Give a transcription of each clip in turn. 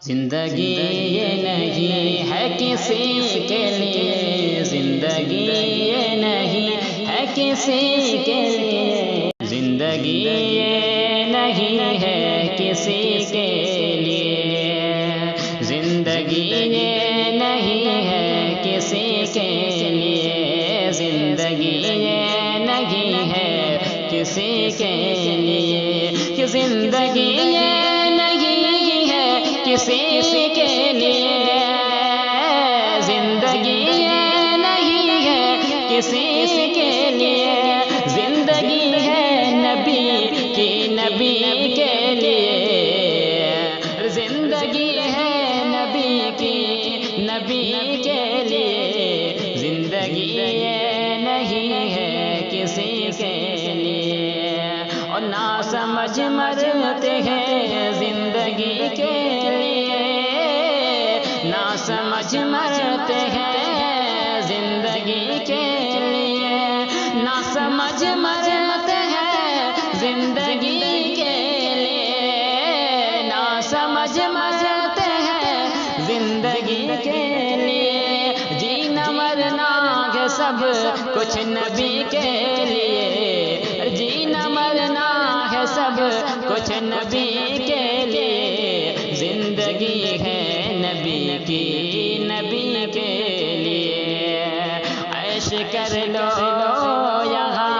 زندگی یہ نہیں ہے کسی کے لیے، زندگی یہ نہیں ہے کسی کے لیے، زندگی یہ نہیں ہے کسی کے لیے، زندگی یہ نہیں ہے کسی کے لیے، زندگی یہ نہیں ہے کسی کے لیے، کہ زندگی یہ نہیں ہے کسی کے لیے، زندگی یہ نہیں ہے کسی کے لیے، زندگی ہے نبی کی نبی کے لیے، زندگی ہے نبی کی نبی کے لیے، زندگی یہ نہیں ہے کسی کے لیے، اور نہ سمجھ مرتے ہیں زندگی کے لیے، نہ سمجھ مرتے ہیں زندگی کے لیے، نہ سمجھ مرتے ہیں زندگی کے لیے، نہ سمجھ مرتے ہیں زندگی کے لیے، جینا مرنا ہے سب کچھ نبی کے لیے، جینا مرنا ہے سب کچھ نبی کے لیے، زندگی ہے نبی کی نبی کے لیے، عیش کر لو یہاں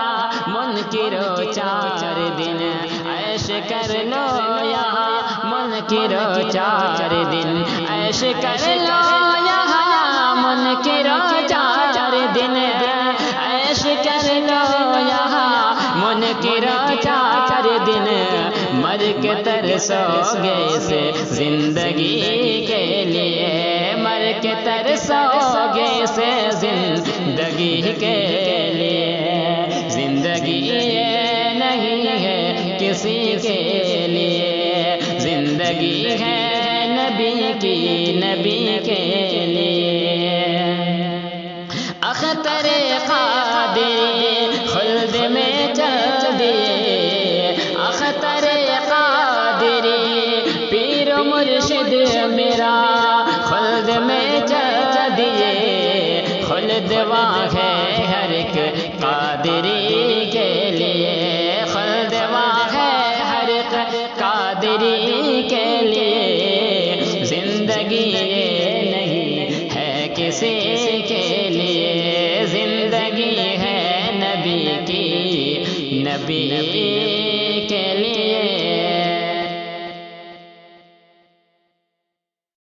منکرو 4 دن، عیش کر لو یہاں منکرو 4 دن، عیش کر لو یہاں منکرو 4 دن، عیش کر لو یہاں منکرو 4 دن، مر کے ترسو گے اسے زندگی کے لیے، مر کے ترسو گے اسے زندگی کے لیے، زندگی یہ نہیں ہے کسی کے لیے، زندگی ہے نبی کی نبی کے لیے، اختر قادری خلد میں چل دیے، اختر قادری پیر و مرشد میرا خلد میں چل دیے، خلد وہاں ہے ہر ایک قادری کے لیے، خلد وہاں ہے ہر ایک قادری کے لیے، زندگی یہ نہیں ہے کسی